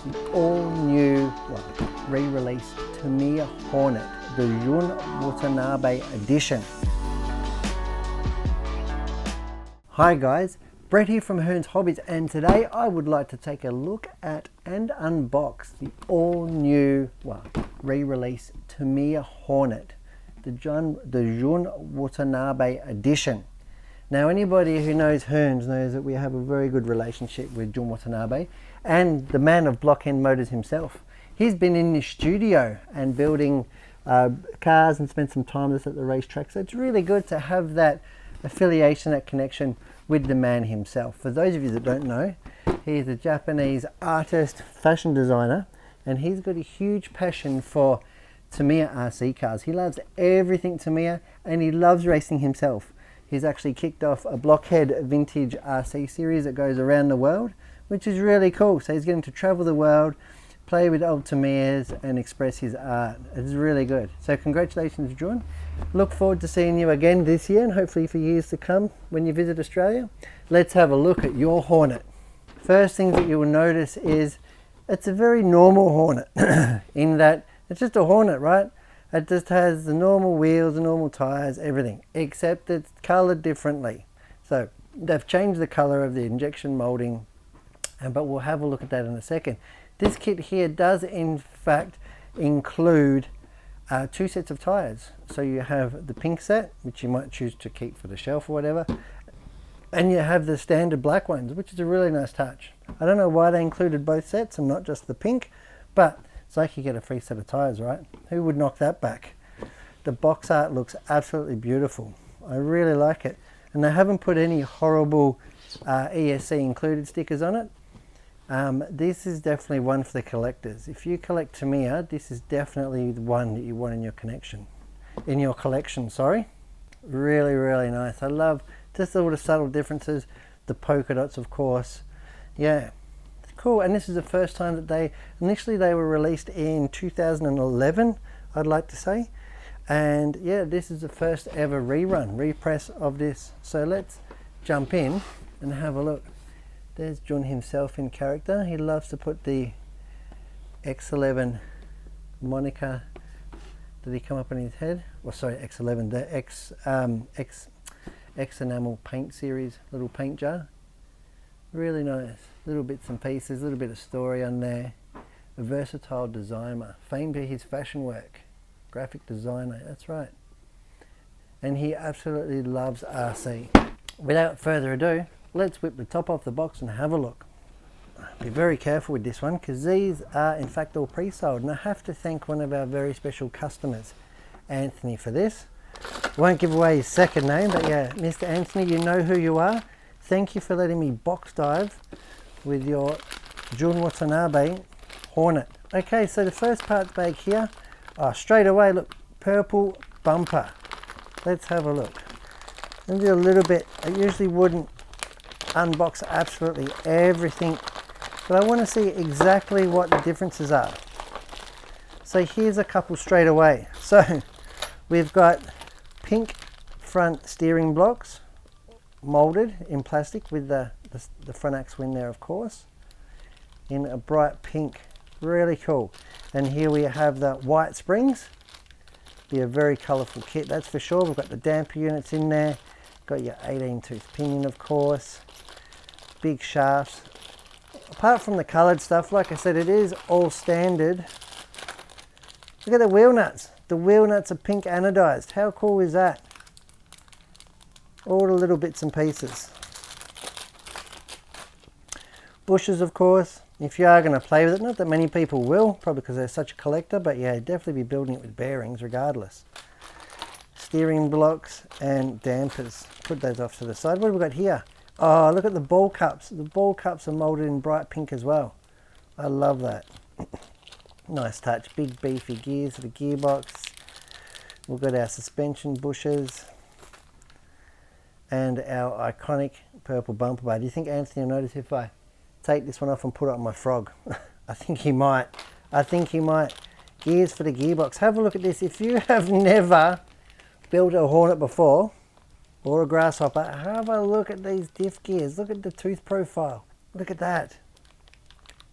the all-new, re-released Tamiya Hornet, the Jun Watanabe edition. Hi guys, Brett here from Hearns Hobbies, and today I would like to take a look at and unbox the all-new, re-released Tamiya Hornet, the Jun Watanabe edition. Now, anybody who knows Hearns knows that we have a very good relationship with Jun Watanabe and the man of Blockend Motors himself. He's been in the studio and building cars and spent some time with us at the racetrack, so it's really good to have that affiliation, that connection with the man himself. For those of you that don't know, he's a Japanese artist, fashion designer, and he's got a huge passion for Tamiya RC cars. He loves everything Tamiya and he loves racing himself. He's actually kicked off a Blockhead vintage RC series that goes around the world, which is really cool. So he's getting to travel the world, play with old Tamiyas and express his art. It's really good. So congratulations, Jun. Look forward to seeing you again this year and hopefully for years to come when you visit Australia. Let's have a look at your Hornet. First thing that you will notice is it's a very normal Hornet in that it's just a Hornet, right? It just has the normal wheels, the normal tires, everything, except it's colored differently. So they've changed the color of the injection molding, but we'll have a look at that in a second. This kit here does in fact include two sets of tires. So you have the pink set, which you might choose to keep for the shelf or whatever, and you have the standard black ones, which is a really nice touch. I don't know why they included both sets and not just the pink, but it's like you get a free set of tires, right? Who would knock that back? The box art looks absolutely beautiful. I really like it. And they haven't put any horrible ESC included stickers on it. This is definitely one for the collectors. If you collect Tamiya, this is definitely the one that you want in your collection. Really, really nice. I love just all the subtle differences. The polka dots, of course. Yeah. Cool. And this is the first time that they were released in 2011, I'd like to say, and yeah, this is the first ever repress of this. So let's jump in and have a look. There's Jun himself in character. He loves to put the X11 moniker. Did he come up in his head? Well, sorry, X11, the X enamel paint series, little paint jar. Really nice. Little bits and pieces, a little bit of story on there. A versatile designer, famed for his fashion work. Graphic designer, that's right. And he absolutely loves RC. Without further ado, let's whip the top off the box and have a look. Be very careful with this one because these are in fact all pre-sold, and I have to thank one of our very special customers, Anthony, for this. Won't give away his second name, but yeah, Mr. Anthony, you know who you are. Thank you for letting me box dive with your Jun Watanabe Hornet. Okay, so the first part bag here, straight away, look, purple bumper. Let's have a look. Let me do a little bit. I usually wouldn't unbox absolutely everything, but I want to see exactly what the differences are. So here's a couple straight away. So we've got pink front steering blocks, molded in plastic with the front axle in there, of course, in a bright pink. Really cool. And here we have the white springs. Be a very colourful kit, that's for sure. We've got the damper units in there, got your 18 tooth pinion, of course, big shafts. Apart from the coloured stuff, like I said, it is all standard. Look at the wheel nuts. The wheel nuts are pink anodized. How cool is that? All the little bits and pieces. Bushes, of course, if you are going to play with it. Not that many people will, probably because they're such a collector, but yeah, definitely be building it with bearings regardless. Steering blocks and dampers. Put those off to the side. What have we got here? Oh, look at the ball cups. The ball cups are molded in bright pink as well. I love that. Nice touch. Big beefy gears for the gearbox. We've got our suspension bushes and our iconic purple bumper bar. Do you think Anthony will notice if I take this one off and put it on my frog? I think he might. Gears for the gearbox. Have a look at this. If you have never built a Hornet before, or a Grasshopper, have a look at these diff gears. Look at the tooth profile. Look at that.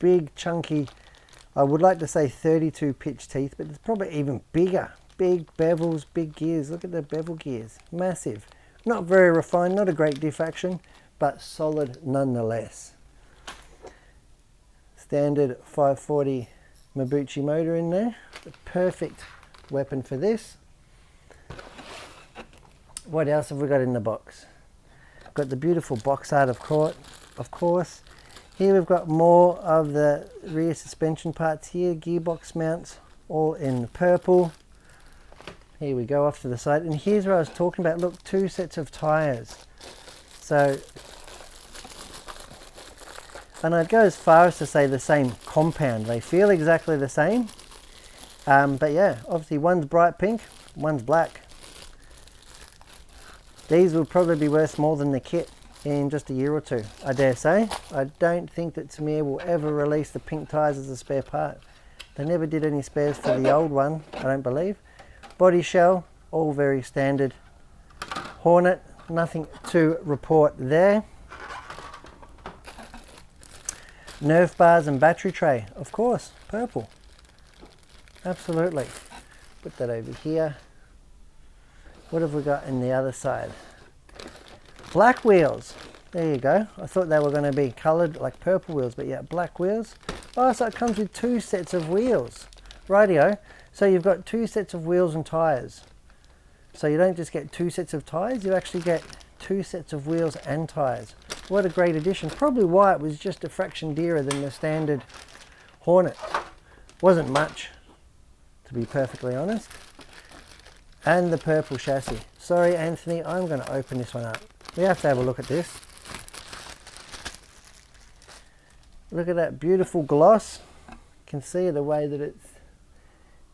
big chunky, I would like to say 32 pitch teeth, but it's probably even bigger. Big bevels, big gears. Look at the bevel gears, massive. Not very refined, not a great diff action, but solid nonetheless. Standard 540 Mabuchi motor in there. The perfect weapon for this. What else have we got in the box? Got the beautiful box art of course. Here we've got more of the rear suspension parts here, gearbox mounts, all in purple. Here we go off to the side, and here's where I was talking about. Look, 2 sets of tires. So, and I'd go as far as to say the same compound. They feel exactly the same, but yeah, obviously one's bright pink, one's black. These will probably be worth more than the kit in just a year or two, I dare say. I don't think that Tamiya will ever release the pink tires as a spare part. They never did any spares for the old one, I don't believe. Body shell, all very standard. Hornet, nothing to report there. Nerf bars and battery tray, of course, purple. Absolutely. Put that over here. What have we got in the other side? Black wheels. There you go. I thought they were going to be coloured like purple wheels, but yeah, black wheels. Oh, so it comes with 2 sets of wheels. Rightio. So you've got 2 sets of wheels and tyres. So you don't just get 2 sets of tyres, you actually get 2 sets of wheels and tyres. What a great addition. Probably why it was just a fraction dearer than the standard Hornet. Wasn't much, to be perfectly honest. And the purple chassis. Sorry Anthony, I'm going to open this one up. We have to have a look at this. Look at that beautiful gloss. You can see the way that it's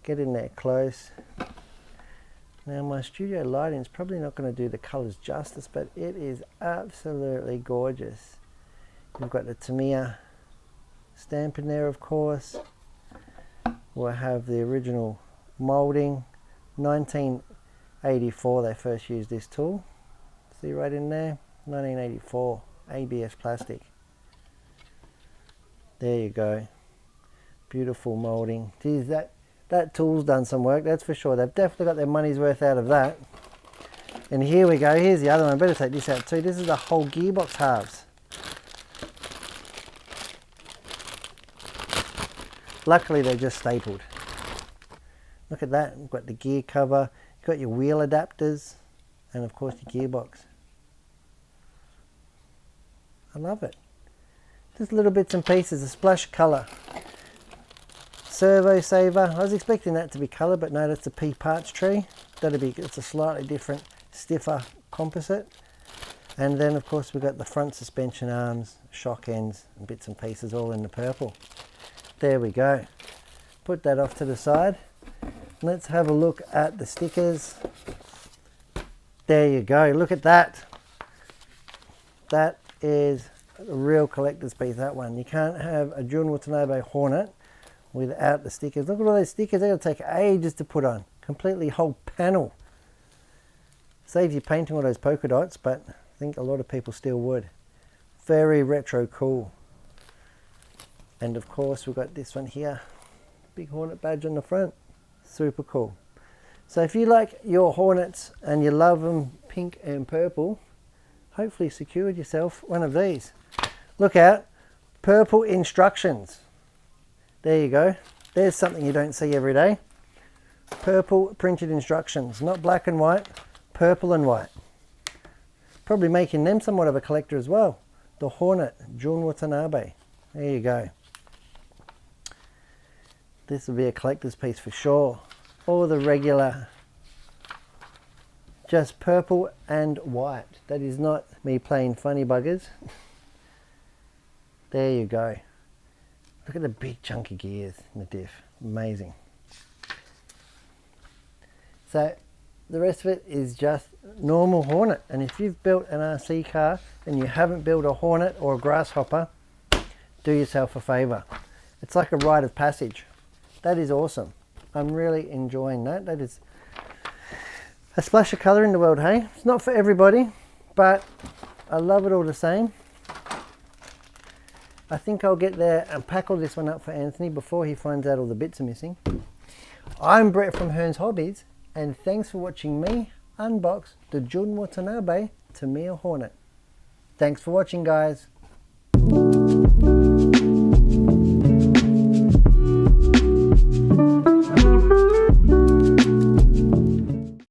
getting there close. Now my studio lighting is probably not going to do the colours justice, but it is absolutely gorgeous. You've got the Tamiya stamp in there, of course. We'll have the original moulding. 1984 they first used this tool. See right in there, 1984, ABS plastic. There you go. Beautiful moulding. Geez, that tool's done some work, that's for sure. They've definitely got their money's worth out of that. And here we go, here's the other one. I better take this out too. This is the whole gearbox halves. Luckily they're just stapled. Look at that, you've got the gear cover, you've got your wheel adapters, and of course your gearbox. I love it. Just little bits and pieces, a splash of colour. Servo saver, I was expecting that to be colour, but no, that's a P parts tree. It's a slightly different, stiffer composite. And then of course we've got the front suspension arms, shock ends, and bits and pieces all in the purple. There we go. Put that off to the side. Let's have a look at the stickers. There you go, look at that. That is a real collector's piece, that one. You can't have a Jun Watanabe Hornet without the stickers. Look at all those stickers, they're going to take ages to put on. Completely whole panel. Saves you painting all those polka dots, but I think a lot of people still would. Very retro cool. And of course we've got this one here. Big Hornet badge on the front. Super cool. So if you like your Hornets and you love them pink and purple, hopefully secured yourself one of these. Look out, purple instructions. There you go. There's something you don't see every day. Purple printed instructions, not black and white, purple and white. Probably making them somewhat of a collector as well. The Hornet Jun Watanabe. There you go. This will be a collector's piece for sure. Or the regular, just purple and white. That is not me playing funny buggers. There you go. Look at the big chunky gears in the diff. Amazing. So the rest of it is just normal Hornet. And if you've built an RC car and you haven't built a Hornet or a Grasshopper, do yourself a favour. It's like a rite of passage. That is awesome. I'm really enjoying that. That is a splash of colour in the world, hey? It's not for everybody, but I love it all the same. I think I'll get there and pack all this one up for Anthony before he finds out all the bits are missing. I'm Brett from Hearns Hobbies, and thanks for watching me unbox the Jun Watanabe Tamiya Hornet. Thanks for watching, guys.